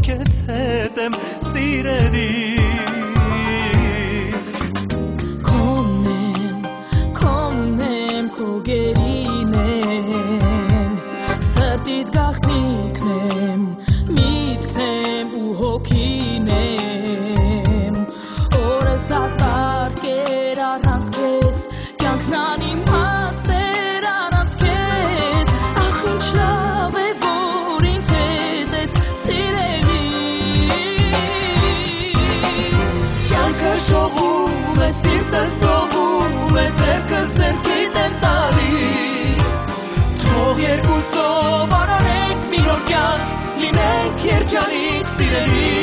քեզ հետ եմ սիրելի Քո գերին եմ Սրտիդ գաղտնիքն եմ Միտքն եմ ու հոգին եմ Օրս ասարկեր առանց քեզ Կյանքն անիմաստ էր առանց քեզ Ախ ինչ լավ է որ ինձ հետ ես սիրելի Կյանքը շողում է սիրտս սողում է ձեռքս ձեռքիդ եմ տալիս Թող երկուսով արանենք մի նոր կյանք լինենք երջանիկ սիրելի